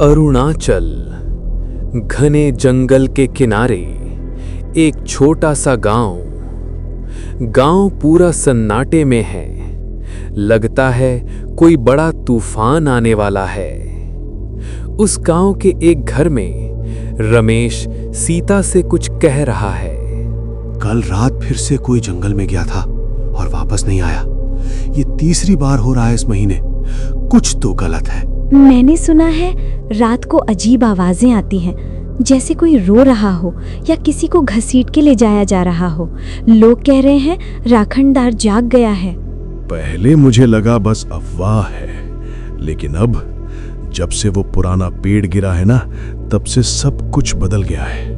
अरुणाचल, घने जंगल के किनारे एक छोटा सा गांव पूरा सन्नाटे में है। लगता है कोई बड़ा तूफान आने वाला है। उस गांव के एक घर में रमेश सीता से कुछ कह रहा है। कल रात फिर से कोई जंगल में गया था और वापस नहीं आया। ये तीसरी बार हो रहा है इस महीने। कुछ तो गलत है। मैंने सुना है रात को अजीब आवाजें आती हैं, जैसे कोई रो रहा हो या किसी को घसीट के ले जाया जा रहा हो। लोग कह रहे हैं राखणदार जाग गया है। पहले मुझे लगा बस अफवाह है, लेकिन अब जब से वो पुराना पेड़ गिरा है ना, तब से सब कुछ बदल गया है।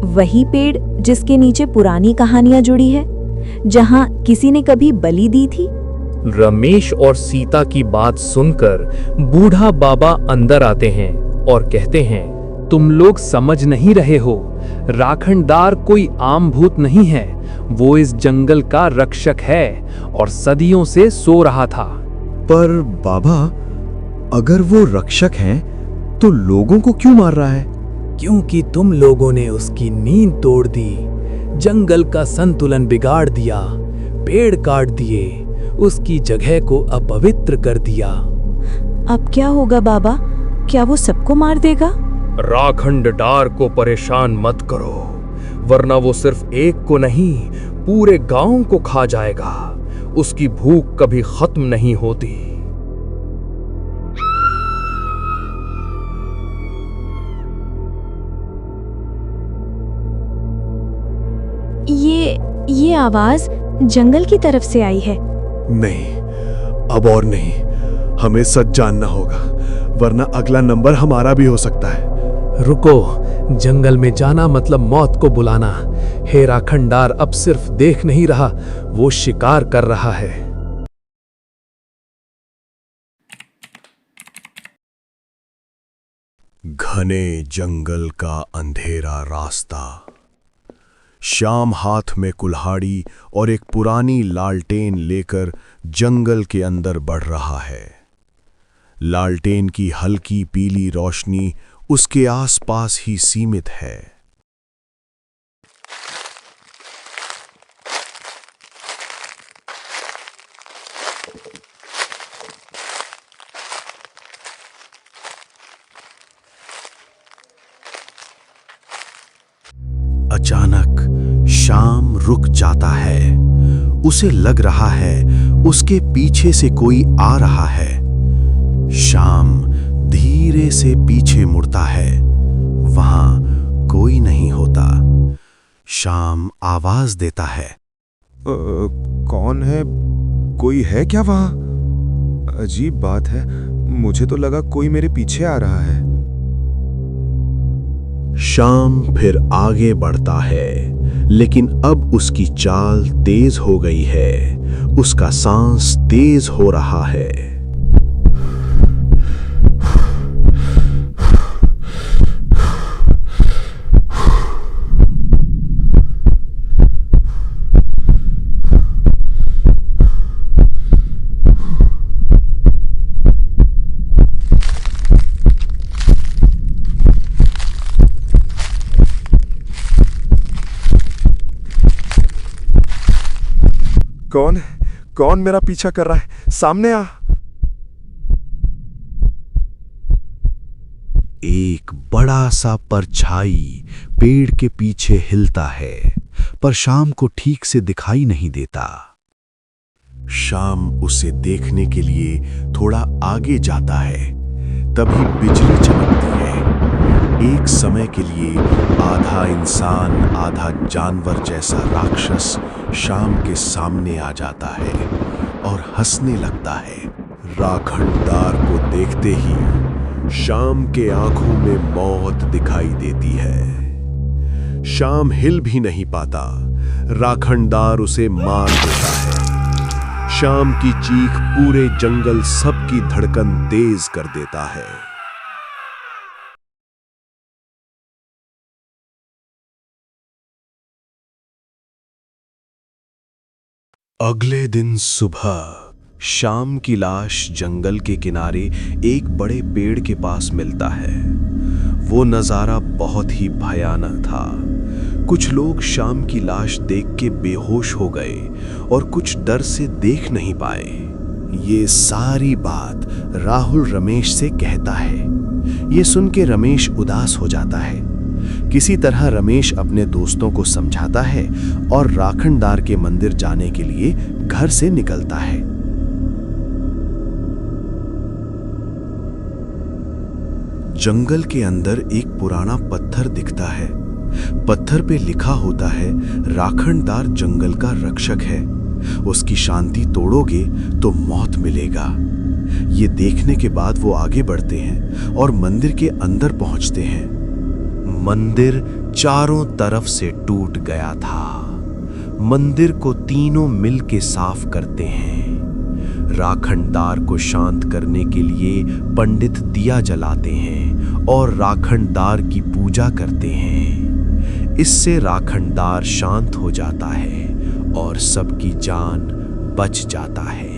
वही पेड़ जिसके नीचे पुरानी कहानियां जुड़ी है, जहां किसी ने कभी बलि दी थी। रमेश और सीता की बात सुनकर बूढ़ा बाबा अंदर आते हैं और कहते हैं, तुम लोग समझ नहीं रहे हो। राखणदार कोई आम भूत नहीं है। वो इस जंगल का रक्षक है और सदियों से सो रहा था। पर बाबा, अगर वो रक्षक हैं, तो लोगों को क्यों मार रहा है? क्योंकि तुम लोगों ने उसकी नींद तोड़ दी, जंगल का संतुलन बिगाड़ दिया, पेड़ काट दिए, उसकी जगह को अपवित्र कर दिया। अब क्या होगा बाबा? क्या वो सबको मार देगा? राखणदार को परेशान मत करो, वरना वो सिर्फ एक को नहीं, पूरे गांव को खा जाएगा। उसकी भूख कभी खत्म नहीं होती। ये आवाज जंगल की तरफ से आई है। नहीं, अब और नहीं। हमें सच जानना होगा, वरना अगला नंबर हमारा भी हो सकता है। रुको, जंगल में जाना मतलब मौत को बुलाना। हे राखणदार अब सिर्फ देख नहीं रहा, वो शिकार कर रहा है। घने जंगल का अंधेरा रास्ता। श्याम हाथ में कुल्हाड़ी और एक पुरानी लालटेन लेकर जंगल के अंदर बढ़ रहा है। लालटेन की हल्की पीली रोशनी उसके आसपास ही सीमित है। अचानक श्याम रुक जाता है। उसे लग रहा है उसके पीछे से कोई आ रहा है। श्याम धीरे से पीछे मुड़ता है। वहां कोई नहीं होता। श्याम आवाज देता है, कौन है? कोई है क्या वहां? अजीब बात है, मुझे तो लगा कोई मेरे पीछे आ रहा है। श्याम फिर आगे बढ़ता है, लेकिन अब उसकी चाल तेज हो गई है। उसका सांस तेज हो रहा है। कौन मेरा पीछा कर रहा है? सामने आ। एक बड़ा सा परछाई पेड़ के पीछे हिलता है, पर श्याम को ठीक से दिखाई नहीं देता। श्याम उसे देखने के लिए थोड़ा आगे जाता है। तभी बिजली चमकती है। एक समय के लिए आधा इंसान आधा जानवर जैसा राक्षस श्याम के सामने आ जाता है और हंसने लगता है। राखणदार को देखते ही श्याम के आंखों में मौत दिखाई देती है। श्याम हिल भी नहीं पाता। राखणदार उसे मार देता है। श्याम की चीख पूरे जंगल सबकी धड़कन तेज कर देता है। अगले दिन सुबह शाम की लाश जंगल के किनारे एक बड़े पेड़ के पास मिलता है। वो नज़ारा बहुत ही भयानक था। कुछ लोग शाम की लाश देख के बेहोश हो गए और कुछ डर से देख नहीं पाए। ये सारी बात राहुल रमेश से कहता है। ये सुन के रमेश उदास हो जाता है। किसी तरह रमेश अपने दोस्तों को समझाता है और राखणदार के मंदिर जाने के लिए घर से निकलता है। जंगल के अंदर एक पुराना पत्थर दिखता है। पत्थर पे लिखा होता है, राखणदार जंगल का रक्षक है, उसकी शांति तोड़ोगे तो मौत मिलेगा। ये देखने के बाद वो आगे बढ़ते हैं और मंदिर के अंदर पहुंचते हैं। मंदिर चारों तरफ से टूट गया था। मंदिर को तीनों मिल के साफ करते हैं। राखणदार को शांत करने के लिए पंडित दिया जलाते हैं और राखणदार की पूजा करते हैं। इससे राखणदार शांत हो जाता है और सबकी जान बच जाता है।